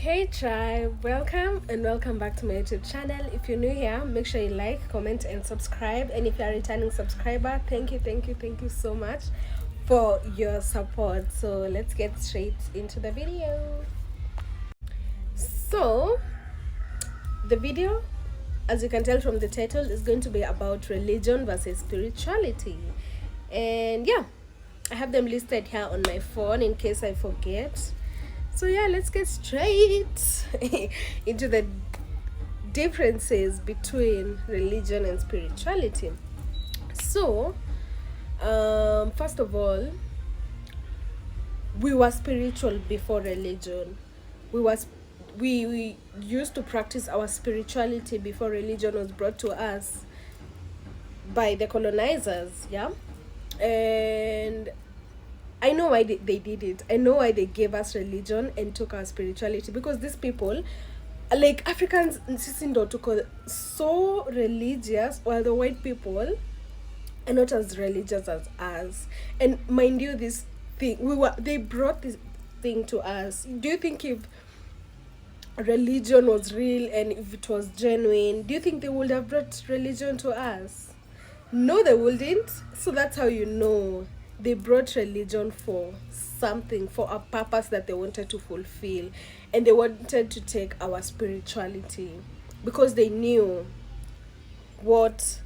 Hey tribe, welcome and welcome back to my YouTube channel. If you're new here, make sure you like, comment, and subscribe. And if you're a returning subscriber, thank you so much for your support. So let's get straight into the video. So the video, as you can tell from the title, is going to be about religion versus spirituality. And yeah, I have them listed here on my phone in case I forget. So yeah, let's get straight into the differences between religion and spirituality. So, first of all, we were spiritual before religion. We used to practice our spirituality before religion was brought to us by the colonizers. Yeah, and I know why they did it. I know why they gave us religion and took our spirituality, because these people, like Africans, so religious, while the white people are not as religious as us. And mind you, this thing they brought this thing to us. Do you think if religion was real and if it was genuine, do you think they would have brought religion to us? No, they wouldn't. So that's how you know they brought religion for something, for a purpose that they wanted to fulfill. And they wanted to take our spirituality because they knew what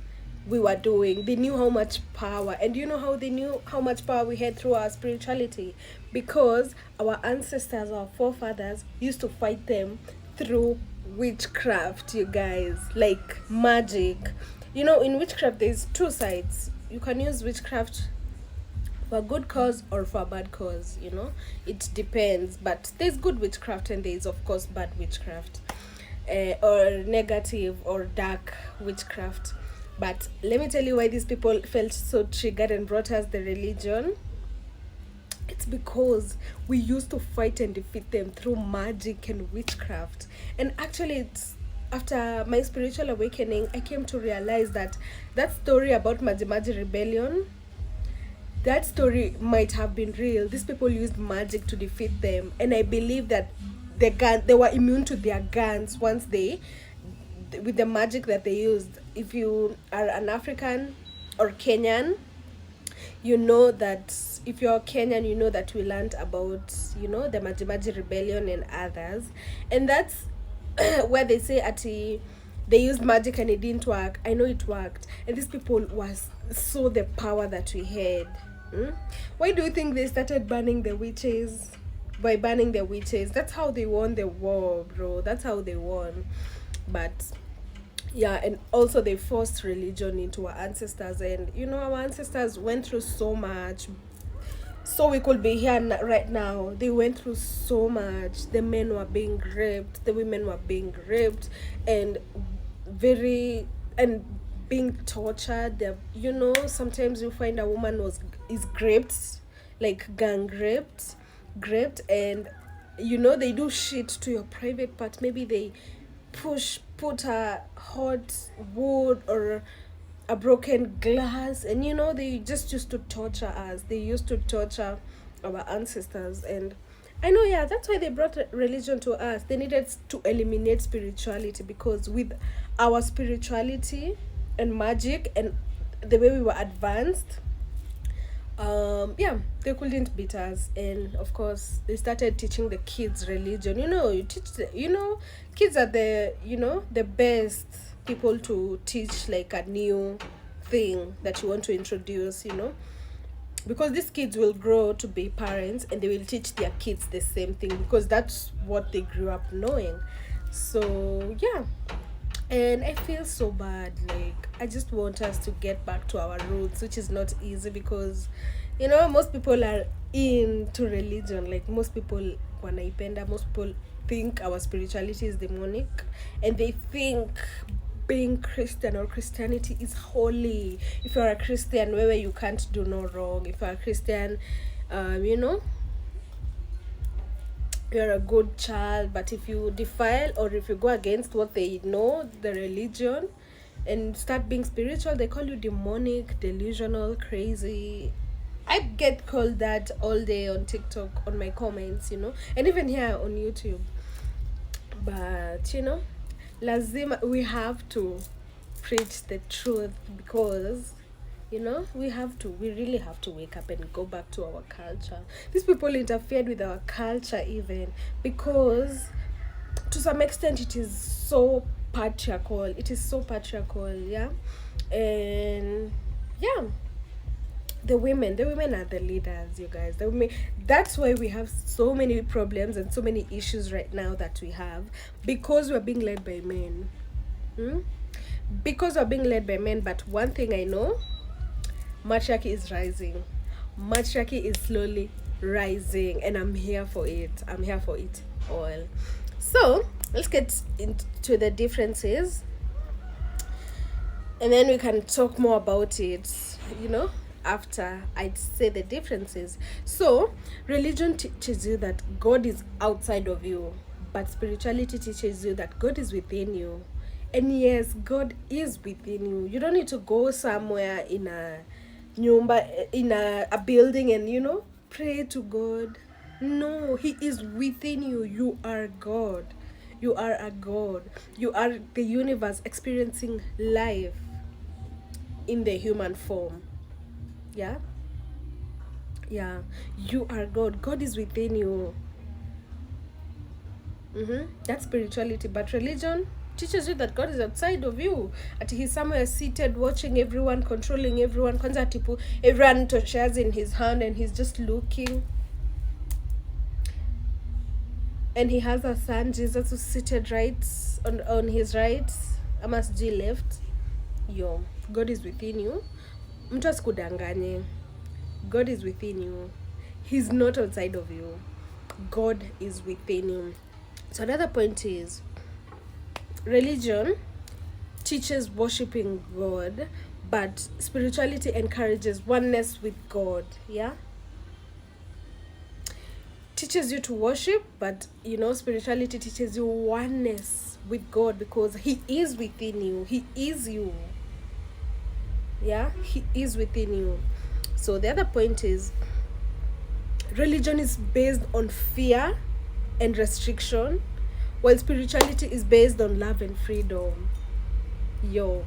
we were doing. They knew how much power. And you know how they knew how much power we had through our spirituality? Because our ancestors, our forefathers, used to fight them through witchcraft, you guys, like magic. You know, in witchcraft, there's two sides. You can use witchcraft for a good cause or for a bad cause, you know. It depends. But there's good witchcraft and there's, of course, bad witchcraft. Or negative or dark witchcraft. But let me tell you why these people felt so triggered and brought us the religion. It's because we used to fight and defeat them through magic and witchcraft. And actually, it's after my spiritual awakening, I came to realize that that story about Maji rebellion, that story might have been real. These people used magic to defeat them, and I believe that they were immune to their guns once they, with the magic that they used. If you are an African or Kenyan, you know that if you're Kenyan, you know that we learned about, you know, the Maji rebellion and others, and that's where they say they used magic and it didn't work. I know it worked, and these people saw the power that we had. Why do you think they started banning the witches? By banning the witches, that's how they won the war, bro. That's how they won. But yeah, and also they forced religion into our ancestors, and you know, our ancestors went through so much so we could be here right now. They went through so much. The men were being raped, the women were being raped, and very and being tortured. You know, sometimes you find a woman is raped, like gang raped, and you know, they do shit to your private part. Maybe they put a hot wood or a broken glass, and you know, they just used to torture us. They used to torture our ancestors. And I know, yeah, that's why they brought religion to us. They needed to eliminate spirituality, because with our spirituality and magic and the way we were advanced, yeah, they couldn't beat us. And of course, they started teaching the kids religion. You know, kids are the best people to teach like a new thing that you want to introduce, you know, because these kids will grow to be parents and they will teach their kids the same thing, because that's what they grew up knowing. So yeah, and I feel so bad. Like, I just want us to get back to our roots, which is not easy, because you know, most people are into religion. Like, most people wanaipenda, most people think our spirituality is demonic, and they think being Christian or Christianity is holy. If you're a Christian, where you can't do no wrong. If you're a Christian, you know, you're a good child. But if you defile or if you go against what they know, the religion, and start being spiritual, they call you demonic, delusional, crazy. I get called that all day on TikTok, on my comments, you know, and even here on YouTube. But lazima, we have to preach the truth, because we really have to wake up and go back to our culture. These people interfered with our culture, even because to some extent it is so patriarchal. Yeah. And yeah, the women are the leaders, you guys. The women, that's why we have so many problems and so many issues right now that we have, because we're being led by men. Because we're being led by men. But one thing I know, matriarchy is rising. Matriarchy is slowly rising, and I'm here for it. All. So let's get into the differences, and then we can talk more about it, after I say the differences. So religion teaches you that God is outside of you, but spirituality teaches you that God is within you. And yes, God is within you. You don't need to go somewhere in a building and pray to God. No, He is within you. You are God. You are a God. You are the universe experiencing life in the human form. Yeah. You are God. God is within you. That's spirituality. But religion teaches you that God is outside of you, that He's somewhere seated, watching everyone, controlling everyone. Kwanza tipu, everyone shares in His hand, and He's just looking. And He has a son, Jesus, who's seated right on His right, ama G left. Yo, God is within you. Mtu asikudanganye. God is within you. He's not outside of you. God is within you. So another point is, religion teaches worshiping God, but spirituality encourages oneness with God. Yeah. Teaches you to worship, but spirituality teaches you oneness with God, because He is within you. He is you. Yeah, He is within you. So the other point is, religion is based on fear and restriction, while spirituality is based on love and freedom. Yo,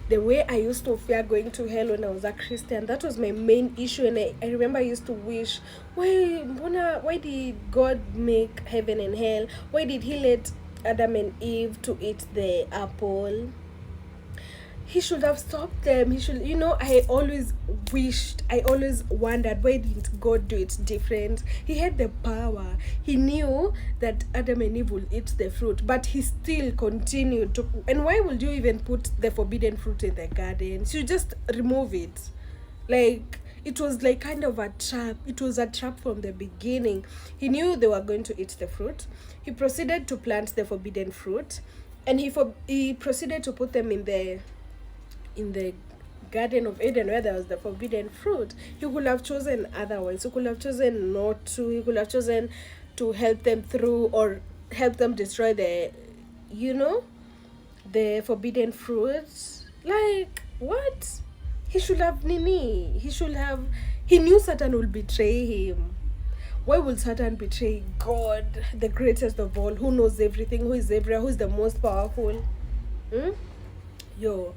the way I used to fear going to hell when I was a Christian, that was my main issue. And I remember I used to wish, why did God make heaven and hell? Why did He let Adam and Eve to eat the apple? He should have stopped them. He should, I always wondered, why didn't God do it different? He had the power. He knew that Adam and Eve will eat the fruit, but He still continued to. And why would you even put the forbidden fruit in the garden? So you just remove it. Like, it was like kind of a trap. It was a trap from the beginning. He knew they were going to eat the fruit. He proceeded to plant the forbidden fruit, and he proceeded to put them in the Garden of Eden, where there was the forbidden fruit. You could have chosen otherwise. You could have chosen not to. You could have chosen to help them through, or help them destroy the forbidden fruit. Like, what? He should have he knew Satan will betray him. Why would Satan betray God, the greatest of all, who knows everything, who is everywhere, who is the most powerful? Yo,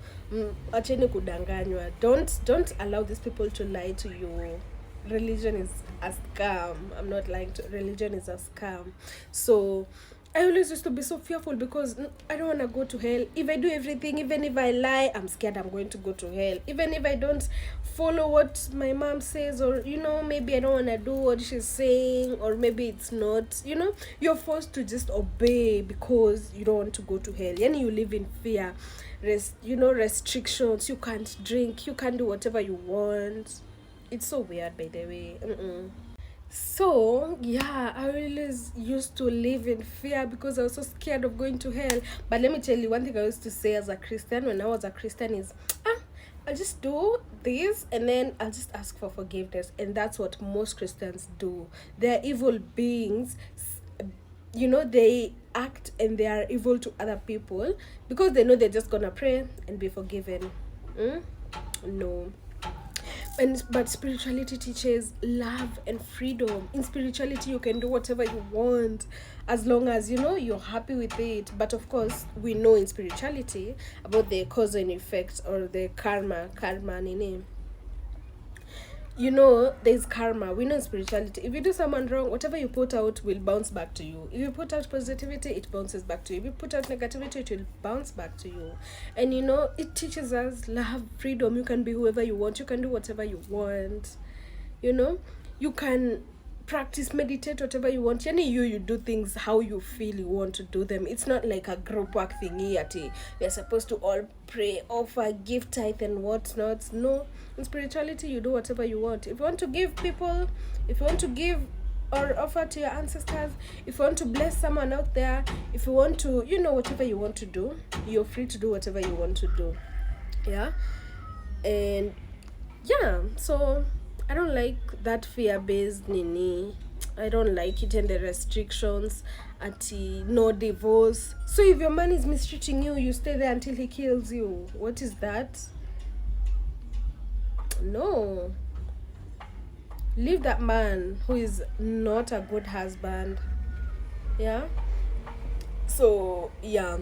acheni kudanganywa. Don't allow these people to lie to you. Religion is a scam. I'm not lying to. Religion is a scam. So I always used to be so fearful, because I don't want to go to hell. If I do everything, even if I lie, I'm scared I'm going to go to hell. Even if I don't follow what my mom says, or maybe I don't want to do what she's saying, or maybe it's not, you're forced to just obey because you don't want to go to hell. And you live in fear. Restrictions. You can't drink, you can't do whatever you want. It's so weird, by the way. So yeah, I always used to live in fear because I was so scared of going to hell. But let me tell you, one thing I used to say as a Christian, when I was a Christian, is I'll just do this, and then I'll just ask for forgiveness. And that's what most Christians do. They're evil beings. They act and they are evil to other people because they know they're just gonna pray and be forgiven. No. And but spirituality teaches love and freedom. In spirituality you can do whatever you want, as long as you're happy with it. But of course we know in spirituality about the cause and effect, or the karma nini. There's karma. We know in spirituality, if you do someone wrong, whatever you put out will bounce back to you. If you put out positivity, it bounces back to you. If you put out negativity, it will bounce back to you. And it teaches us love, freedom. You can be whoever you want. You can do whatever you want. You can practice, meditate, whatever you want. You do things how you feel you want to do them. It's not like a group work thingy at we're supposed to all pray, offer, give tithe and whatnot. No, in spirituality you do whatever you want. If you want to give people, if you want to give or offer to your ancestors, if you want to bless someone out there, if you want to, whatever you want to do, you're free to do whatever you want to do. Yeah. And yeah, so I don't like that fear-based nini. I don't like it, and the restrictions at no divorce. So if your man is mistreating you, you stay there until he kills you. What is that? No. Leave that man who is not a good husband. Yeah. So yeah.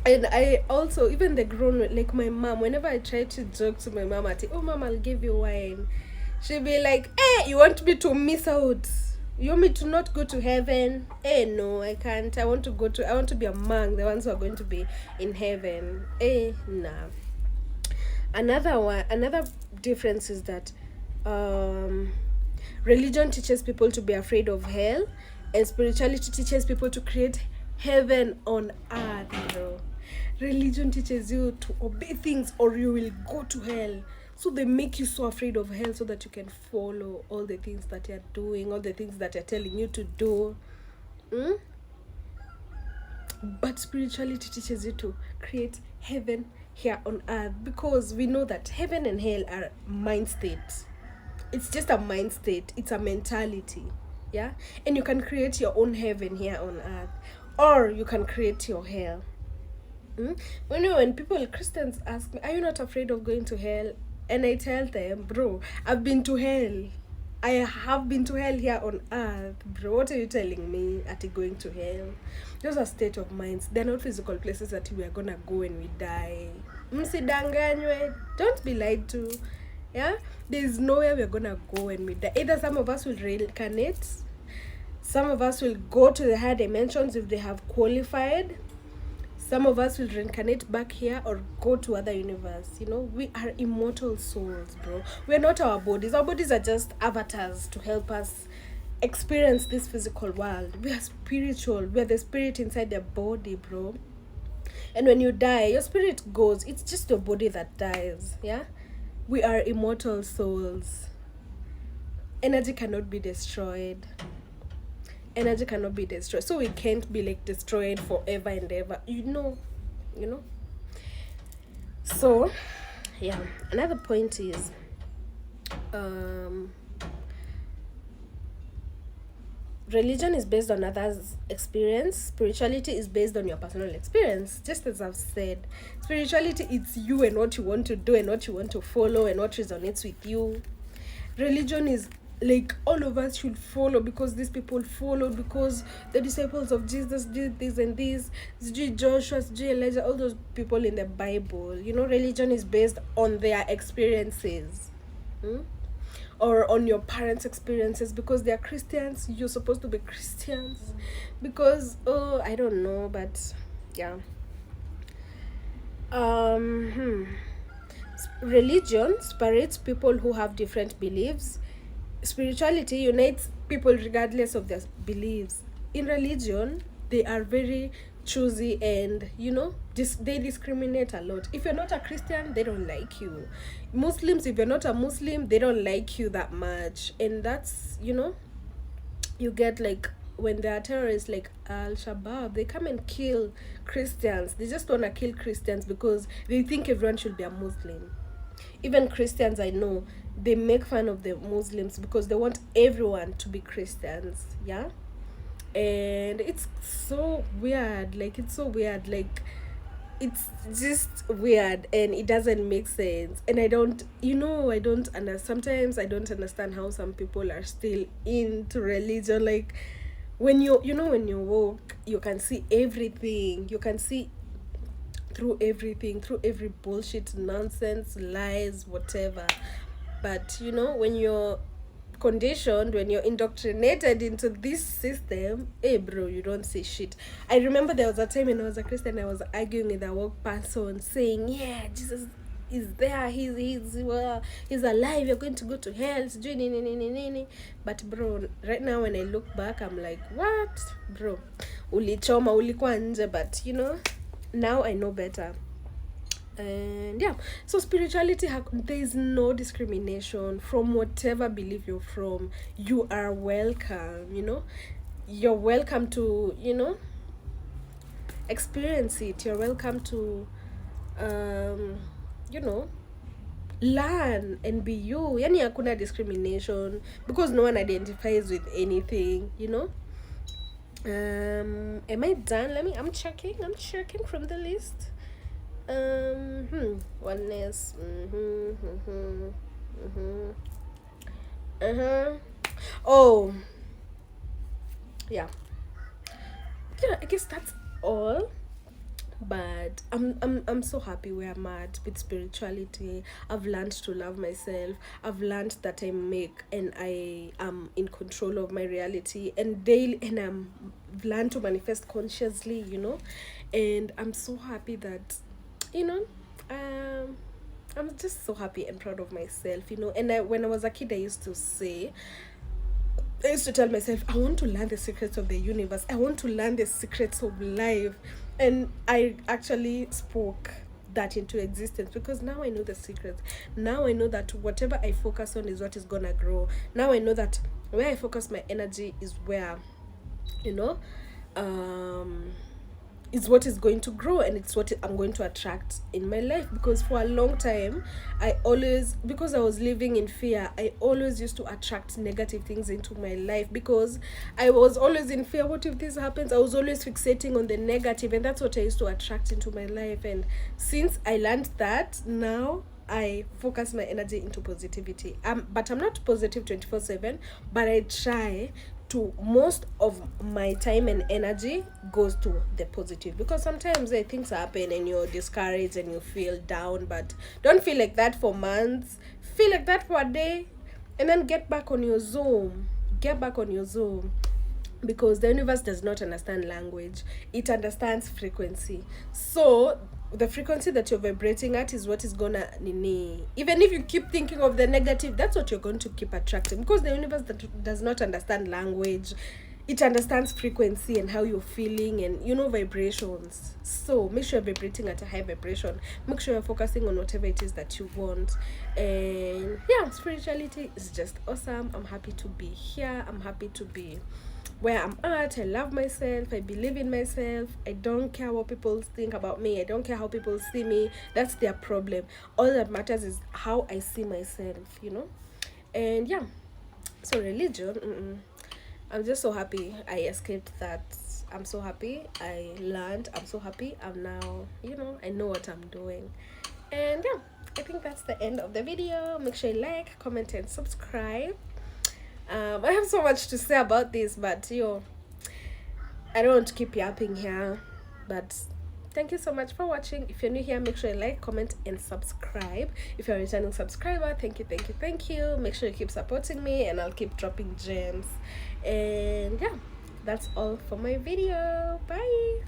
And I also, even the grown, like my mom, whenever I try to joke to my mom at oh mom, I'll give you wine, she'll be like, you want me to miss out? You want me to not go to heaven? No, I can't. I want to be among the ones who are going to be in heaven. Nah. Another difference is that religion teaches people to be afraid of hell, and spirituality teaches people to create heaven on earth, bro. Religion teaches you to obey things or you will go to hell. So they make you so afraid of hell so that you can follow all the things that you're doing, all the things that you're telling you to do. But spirituality teaches you to create heaven here on earth, because we know that heaven and hell are mind states. It's just a mind state. It's a mentality. Yeah? And you can create your own heaven here on earth, or you can create your hell. When Christians ask me, are you not afraid of going to hell? And I tell them, bro, I've been to hell. I have been to hell here on earth, bro. What are you telling me at going to hell? Those are state of minds. They're not physical places that we are gonna go when we die. Msidanganywe. Don't be lied to. Yeah? There's nowhere we're gonna go when we die. Either some of us will reincarnate, some of us will go to the higher dimensions if they have qualified. Some of us will reincarnate back here or go to other universe. We are immortal souls, bro. We're not our bodies. Our bodies are just avatars to help us experience this physical world. We are spiritual. We're the spirit inside the body, bro. And when you die, your spirit goes. It's just your body that dies, yeah? We are immortal souls. Energy cannot be destroyed. Energy cannot be destroyed, so we can't be like destroyed forever and ever, So yeah, another point is religion is based on others' experience. Spirituality is based on your personal experience. Just as I've said, spirituality, it's you and what you want to do and what you want to follow and what resonates with you. Religion is like all of us should follow because these people followed, because the disciples of Jesus did this and this, Joshua, Elijah, all those people in the Bible. Religion is based on their experiences, or on your parents' experiences. Because they are Christians, you're supposed to be Christians. Because I don't know, but yeah. Religion separates people who have different beliefs. Spirituality unites people regardless of their beliefs. In religion, they are very choosy and they discriminate a lot. If you're not a Christian, they don't like you. Muslims, if you're not a Muslim, they don't like you that much. And that's you get like when there are terrorists like Al-Shabaab, they come and kill Christians. They just want to kill Christians because they think everyone should be a Muslim. Even Christians, I know, they make fun of the Muslims because they want everyone to be Christians. Yeah. And it's so weird. Like it's just weird and it doesn't make sense. And I don't, I don't understand. Sometimes I don't understand how some people are still into religion. Like, when you walk, you can see everything. You can see through everything, through every bullshit, nonsense, lies, whatever. But when you're conditioned, when you're indoctrinated into this system, hey bro, you don't see shit. I remember there was a time when I was a Christian, I was arguing with a woke person saying, yeah, Jesus is there, he's alive, you're going to go to hell, sijui nini nini nini. But bro, right now when I look back, I'm like, what bro, ulichoma, ulikuwa nje. But now I know better. And yeah, so spirituality, there is no discrimination from whatever belief you're from. You are welcome. You're welcome to experience it. You're welcome to you know learn and be you. Yani hakuna discrimination because no one identifies with anything. Am I done? I'm checking from the list. Oneness. Oh, yeah. I guess that's all. But I'm so happy where I'm at with spirituality. I've learned to love myself. I've learned that I am in control of my reality and daily, and I've learned to manifest consciously. And I'm so happy that I'm just so happy and proud of myself. And when I was a kid, I used to tell myself, I want to learn the secrets of the universe. I want to learn the secrets of life. And I actually spoke that into existence because now I know the secrets. Now I know that whatever I focus on is what is gonna grow. Now I know that where I focus my energy is where, is what is going to grow, and it's what I'm going to attract in my life. Because for a long time, because I was living in fear, I always used to attract negative things into my life because I was always in fear. What if this happens? I was always fixating on the negative, and that's what I used to attract into my life. And since I learned that, now I focus my energy into positivity. But I'm not positive 24/7, but I try to. Most of my time and energy goes to the positive, because sometimes things happen and you're discouraged and you feel down. But don't feel like that for months. Feel like that for a day, and then get back on your zone. Because the universe does not understand language, it understands frequency. So the frequency that you're vibrating at is what is gonna even if you keep thinking of the negative, that's what you're going to keep attracting, because the universe does not understand language, it understands frequency and how you're feeling and vibrations. So make sure you're vibrating at a high vibration. Make sure you're focusing on whatever it is that you want. And yeah, spirituality is just awesome. I'm happy to be here. I'm happy to be where I'm at. I love myself. I believe in myself. I don't care what people think about me. I don't care how people see me. That's their problem. All that matters is how I see myself, And yeah, so religion, I'm just so happy I escaped that. I'm so happy I learned. I'm so happy I'm now, I know what I'm doing. And yeah, I think that's the end of the video. Make sure you like, comment, and subscribe. I have so much to say about this, but I don't want to keep yapping here. But thank you so much for watching. If you're new here, make sure you like, comment, and subscribe. If you're a returning subscriber, thank you. Make sure you keep supporting me, and I'll keep dropping gems. And yeah, that's all for my video. Bye.